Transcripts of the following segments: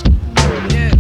Yeah.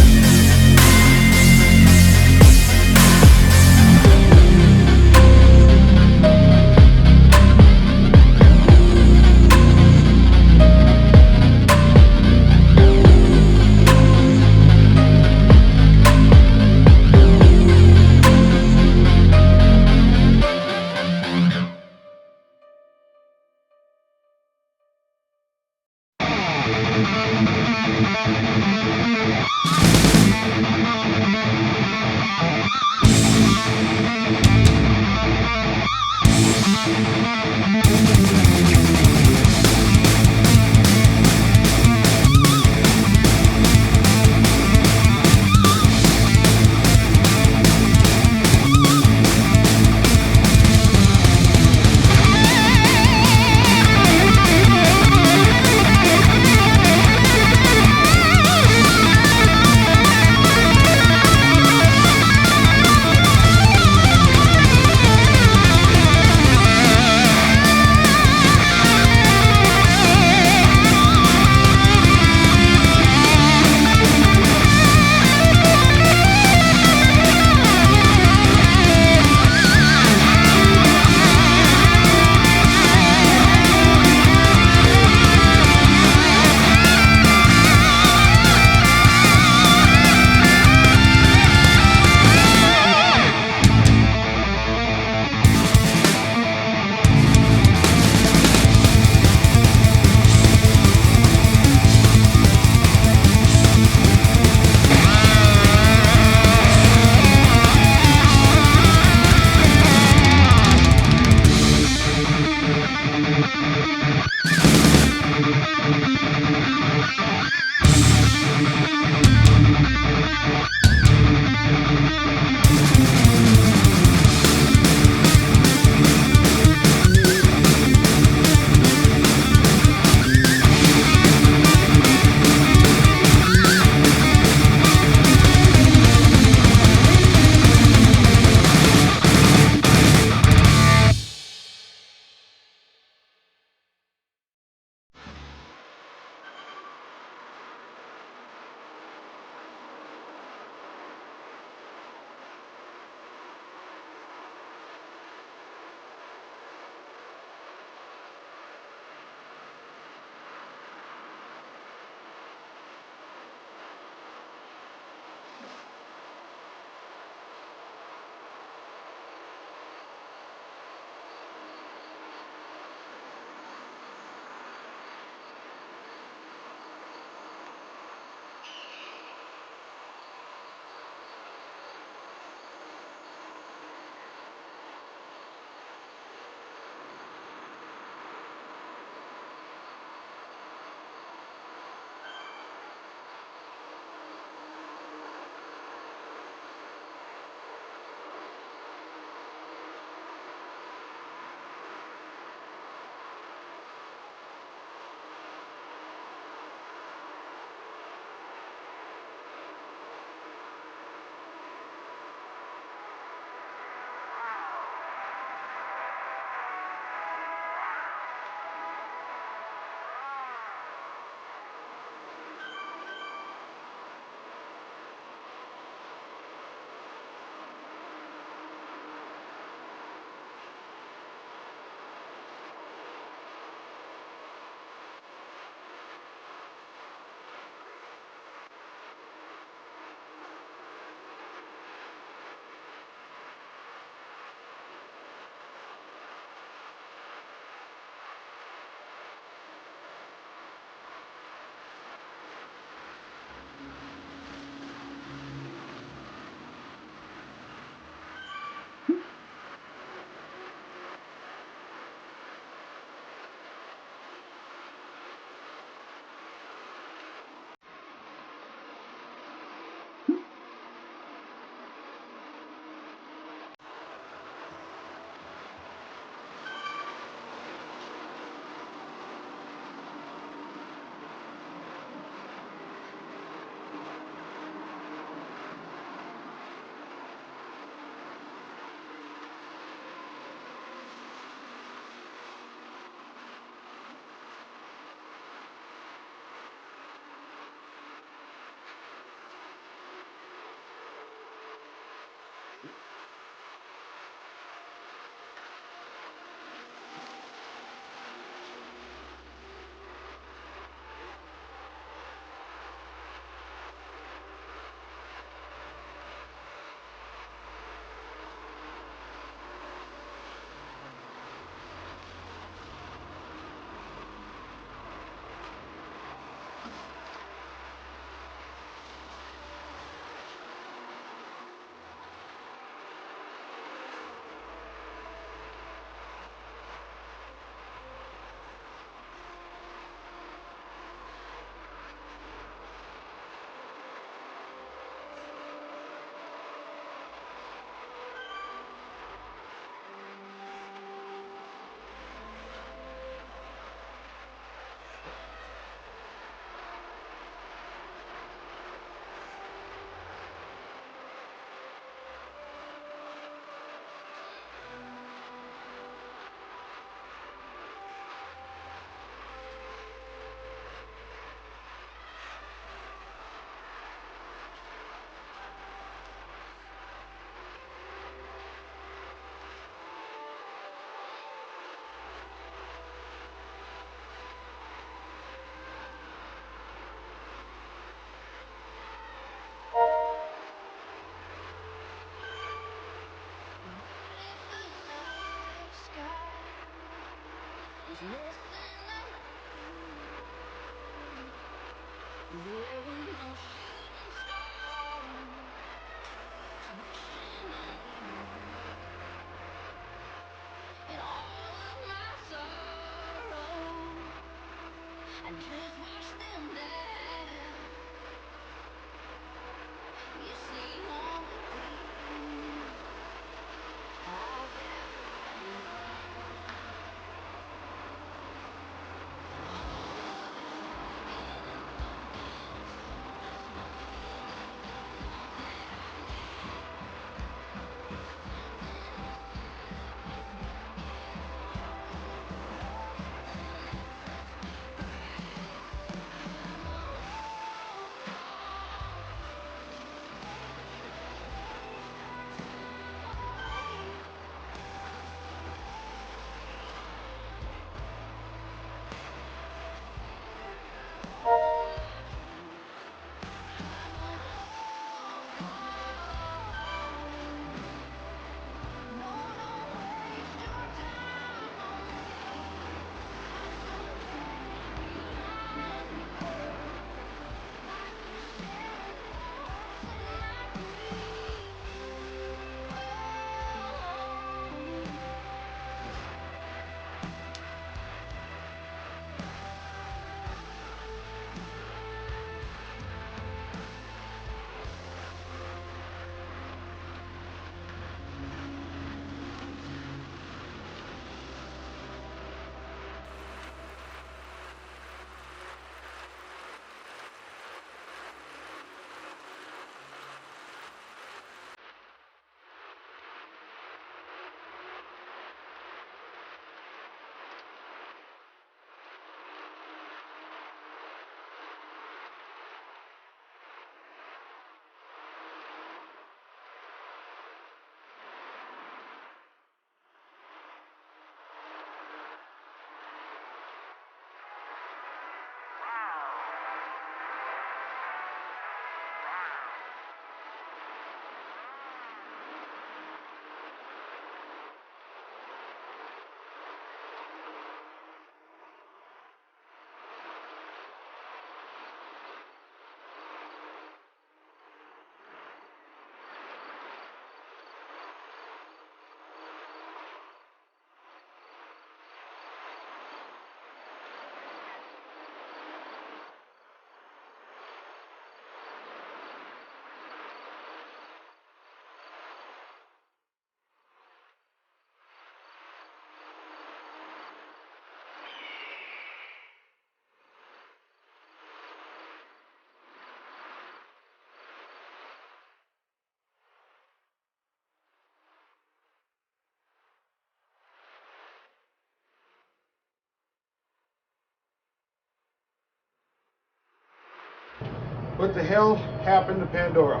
What the hell happened to Pandora?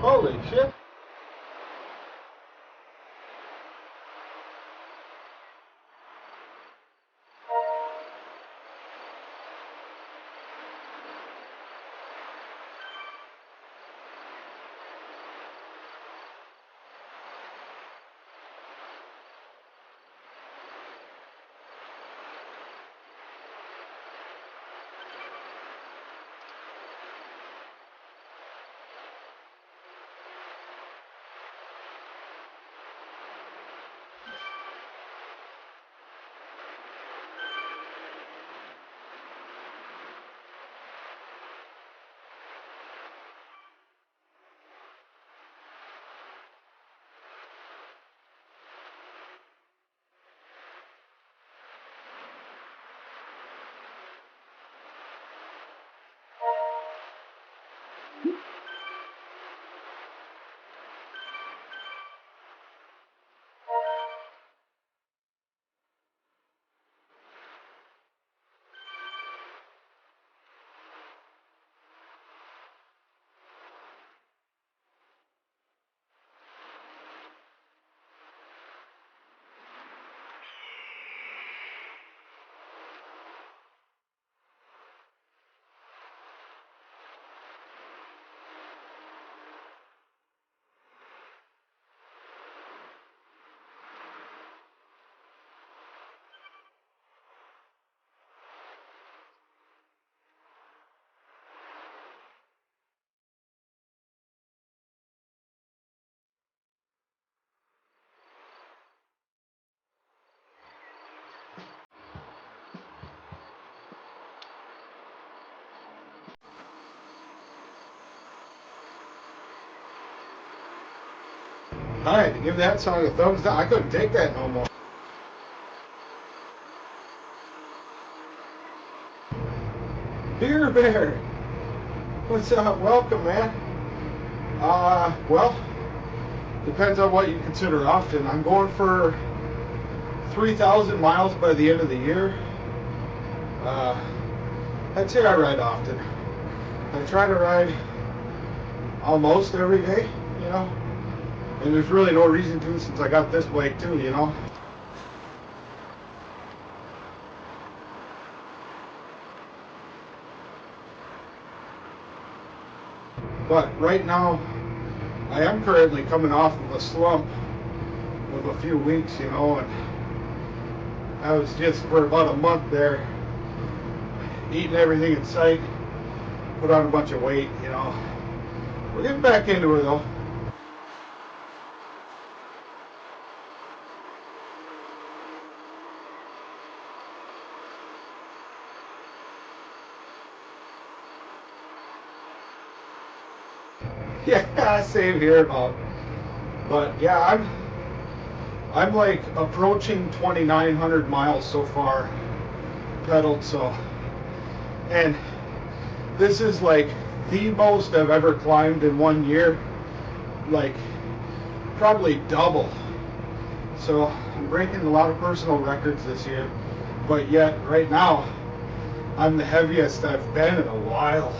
Holy shit. I had to give that song a thumbs down. I couldn't take that no more. Beer Bear, what's up? Welcome, man. Well, depends on what you consider often. I'm going for 3,000 miles by the end of the year. I'd say I ride often. I try to ride almost every day, you know, and there's really no reason to since I got this bike too, you know. But right now, I am currently coming off of a slump of a few weeks, you know, and I was just for about a month there eating everything in sight, put on a bunch of weight, you know. We're getting back into it though. Yeah, same here, but yeah, I'm like approaching 2,900 miles so far pedaled, so, and this is like the most I've ever climbed in 1 year, like probably double. So I'm breaking a lot of personal records this year, but yet right now I'm the heaviest I've been in a while.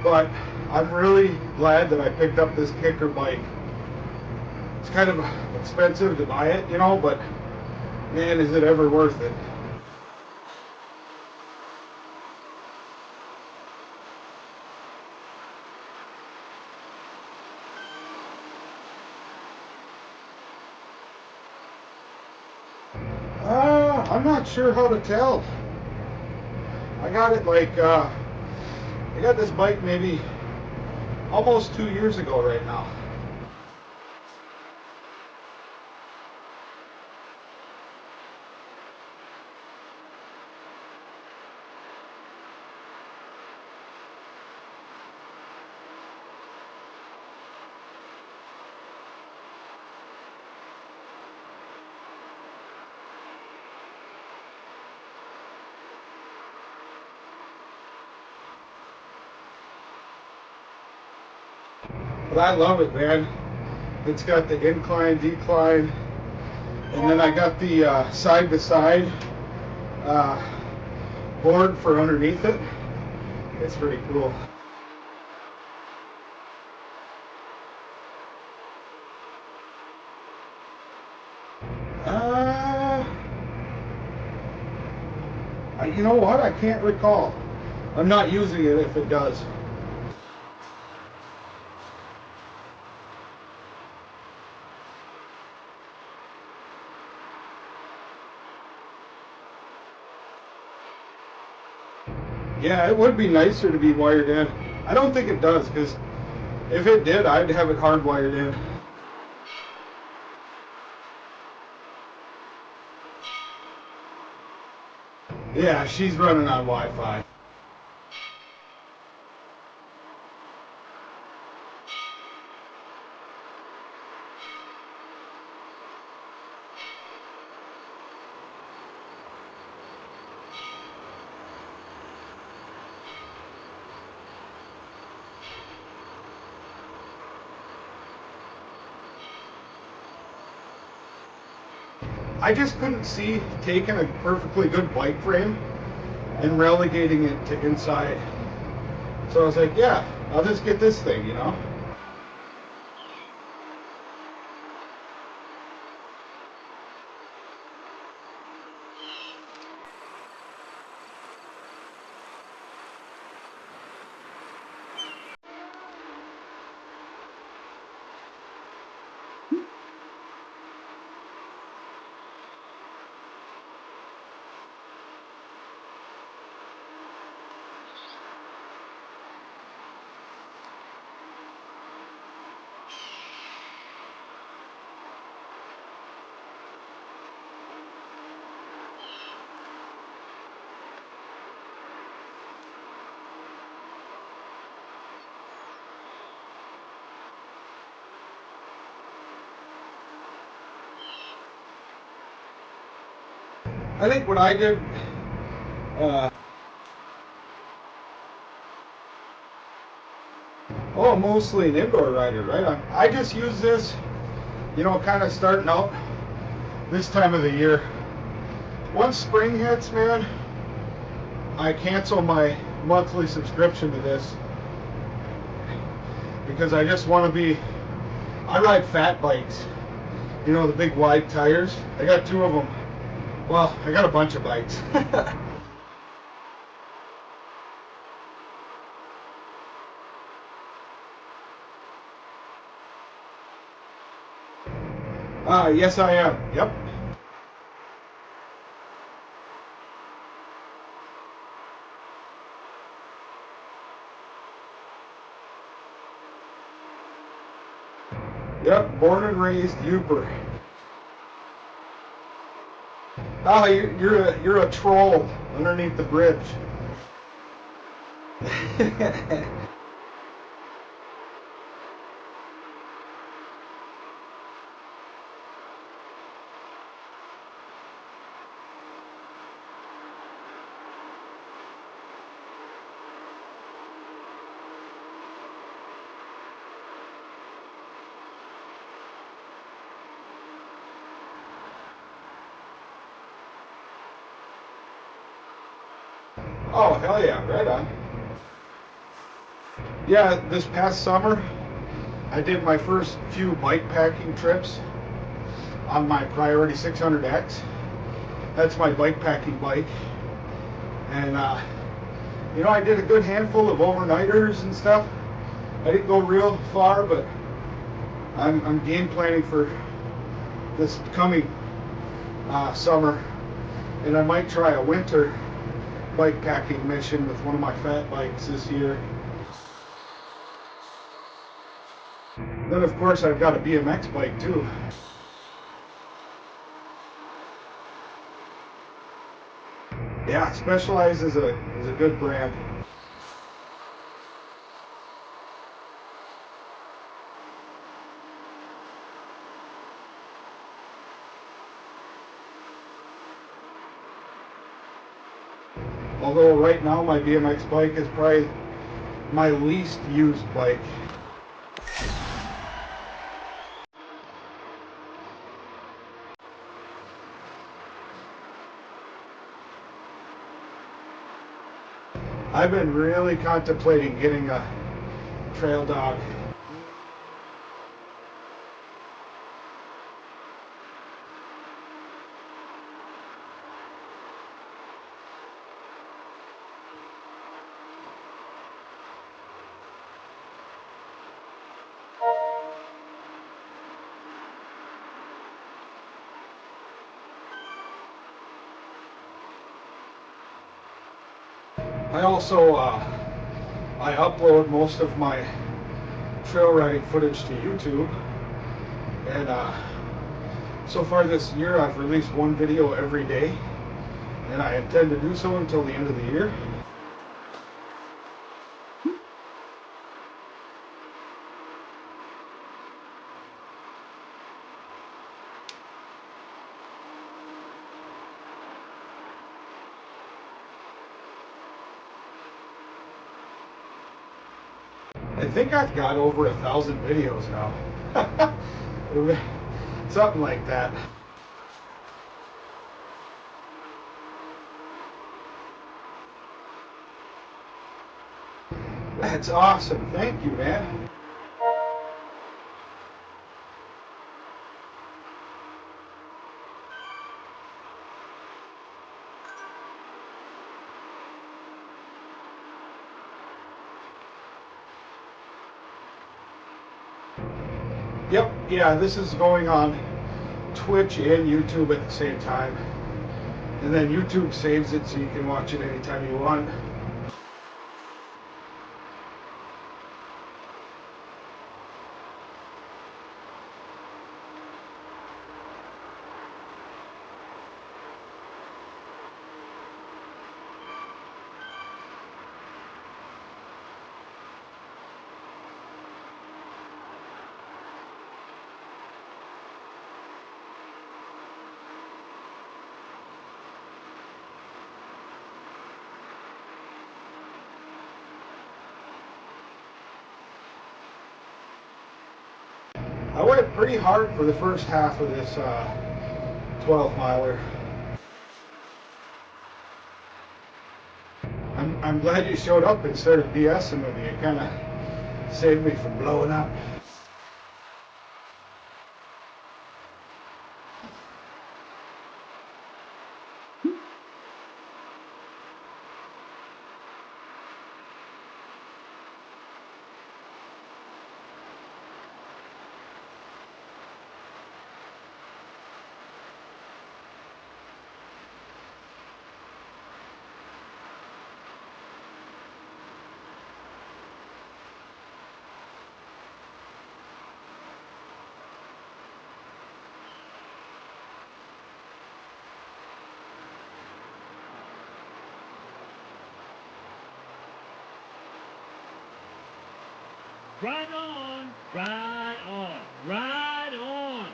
But I'm really glad that I picked up this kicker bike. It's kind of expensive to buy it, you know, but man, is it ever worth it. I'm not sure how to tell. I got it like, I got this bike maybe almost 2 years ago right now. But I love it, man. It's got the incline, decline, and then I got the side-to-side board for underneath it. It's pretty cool. You know what? I can't recall. I'm not using it if it does. Yeah, it would be nicer to be wired in. I don't think it does, because if it did, I'd have it hardwired in. Yeah, she's running on Wi-Fi. I just couldn't see taking a perfectly good bike frame and relegating it to inside. So I was like, yeah, I'll just get this thing, you know? I think what I did, uh, oh, mostly an indoor rider, right? I just use this, you know, kind of starting out this time of the year. Once spring hits, man, I cancel my monthly subscription to this because I just want to be, I ride fat bikes, you know, the big wide tires. I got 2 of them. Well, I got a bunch of bikes. Yes I am. Yep. Yep, born and raised Uper. Oh, you're a troll underneath the bridge. Oh, hell yeah, right on. Yeah, this past summer, I did my first few bike packing trips on my Priority 600X. That's my bike packing bike. And, you know, I did a good handful of overnighters and stuff. I didn't go real far, but I'm game planning for this coming summer. And I might try a winter bike packing mission with one of my fat bikes this year. Then of course I've got a BMX bike too. Yeah, Specialized is a good brand. Although right now my BMX bike is probably my least used bike. I've been really contemplating getting a trail dog. I also I upload most of my trail riding footage to YouTube, and so far this year I've released 1 video every day, and I intend to do so until the end of the year. I think I've got over 1,000 videos now. Something like that. That's awesome. Thank you, man. Yep, yeah, this is going on Twitch and YouTube at the same time. And then YouTube saves it so you can watch it anytime you want. I went pretty hard for the first half of this 12 miler. I'm glad you showed up instead of BSing with me. It kind of saved me from blowing up. Right on, right on, right on.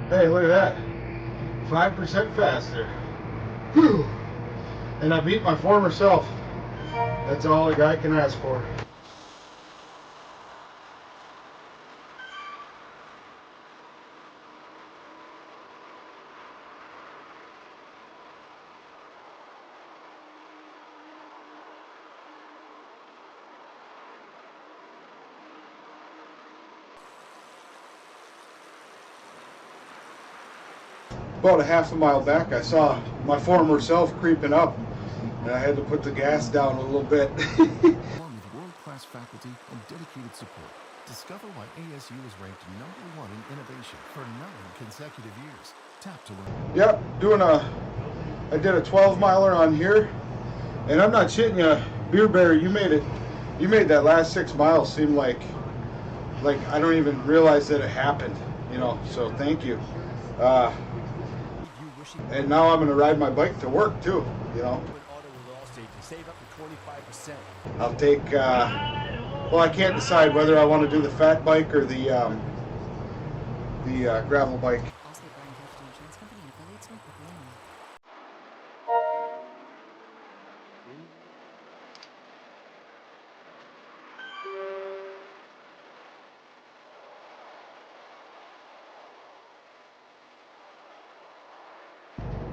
Hey, look at that. 5% faster. Whew. And I beat my former self. That's all a guy can ask for. About a half a mile back, I saw my former self creeping up, and I had to put the gas down a little bit. Along with world-class faculty and dedicated support, discover why ASU is ranked #1 in innovation for 9 consecutive years. Tap to learn. Yep, I did a 12 miler on here, and I'm not shitting you, Beer Bear, you made that last 6 miles seem like I don't even realize that it happened, you know, so thank you. And now I'm gonna ride my bike to work too, you know. I'll take, well, I can't decide whether I want to do the fat bike or the gravel bike.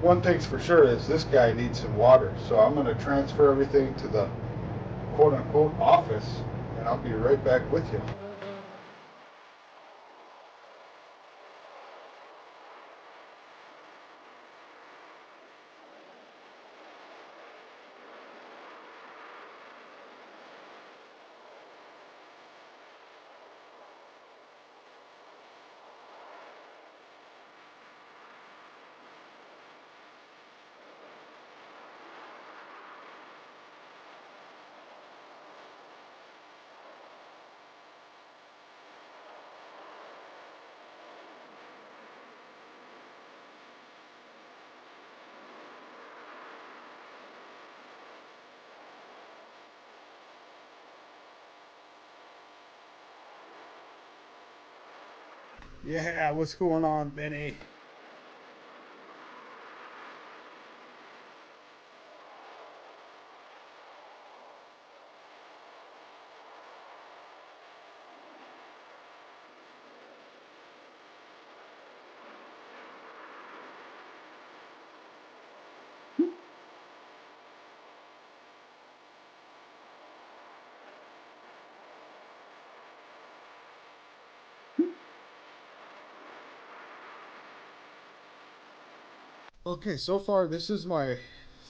One thing's for sure is this guy needs some water, so I'm going to transfer everything to the quote-unquote office, and I'll be right back with you. Yeah, what's going on, Benny? Okay, so far this is my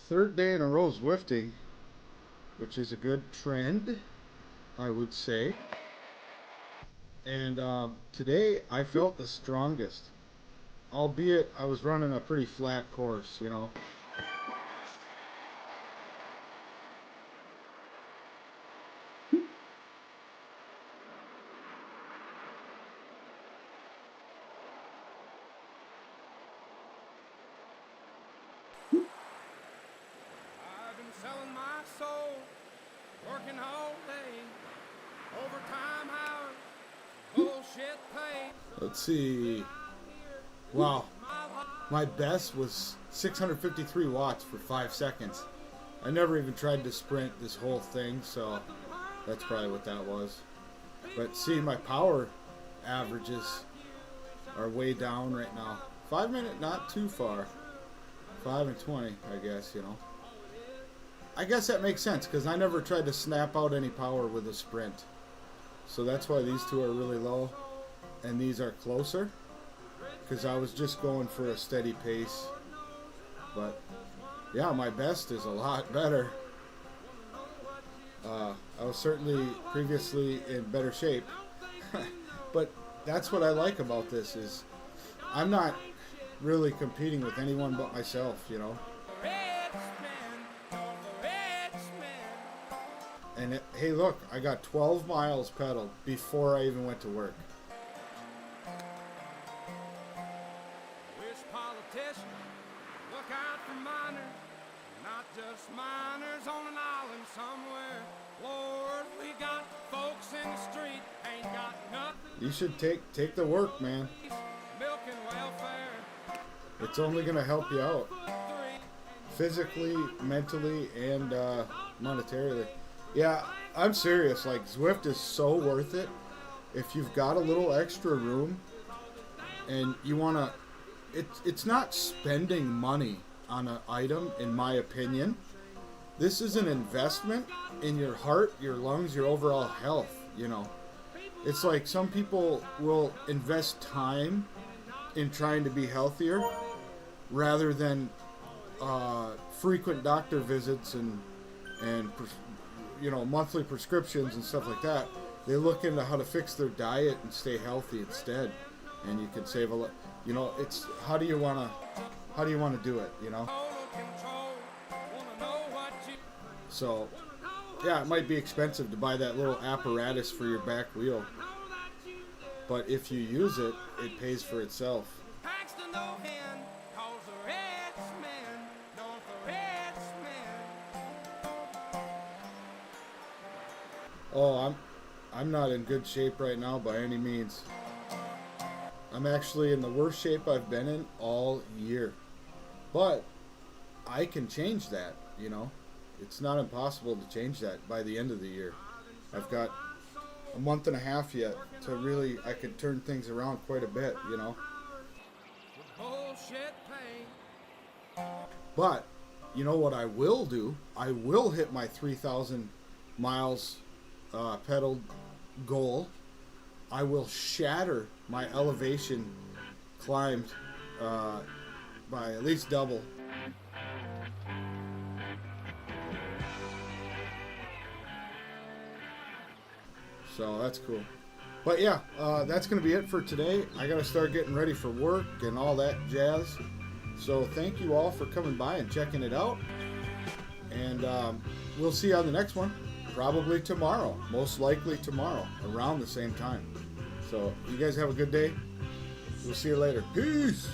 third day in a row Zwifting, which is a good trend, I would say. And today I felt the strongest, albeit I was running a pretty flat course, you know. I've been selling my soul, working all day, overtime hours, bullshit pay. Let's see. Wow. My best was 653 watts for 5 seconds. I never even tried to sprint this whole thing, so that's probably what that was. But see, my power averages are way down right now. 5 minute, not too far. 5 and 20, I guess, you know. I guess that makes sense, because I never tried to snap out any power with a sprint. So that's why these two are really low, and these are closer, because I was just going for a steady pace. But yeah, my best is a lot better. I was certainly previously in better shape. But that's what I like about this, is I'm not really competing with anyone but myself, you know. And hey, look, I got 12 miles pedaled before I even went to work. Wish politicians look out for miners, not just miners on an island somewhere. Lord, we got folks in the street, ain't got nothing. You should take the work, man. Milk and welfare. It's only gonna help you out, physically, mentally, and monetarily. Yeah, I'm serious. Like, Zwift is so worth it. If you've got a little extra room and you wanna, it's not spending money on an item, in my opinion. This is an investment in your heart, your lungs, your overall health, you know. It's like some people will invest time in trying to be healthier rather than frequent doctor visits and you know, monthly prescriptions and stuff like that. They look into how to fix their diet and stay healthy instead, and you can save a lot. You know, it's how do you want to do it, you know? So yeah, it might be expensive to buy that little apparatus for your back wheel, but if you use it, it pays for itself. Oh, I'm not in good shape right now by any means. I'm actually in the worst shape I've been in all year. But I can change that, you know. It's not impossible to change that by the end of the year. I've got a month and a half yet to really, I could turn things around quite a bit, you know. But, you know what I will do? I will hit my 3,000 miles pedaled goal. I will shatter my elevation climbed by at least double. So that's cool. But yeah, that's going to be it for today. I got to start getting ready for work and all that jazz. So thank you all for coming by and checking it out. And we'll see you on the next one. Probably tomorrow. Most likely tomorrow. Around the same time. So you guys have a good day. We'll see you later. Peace!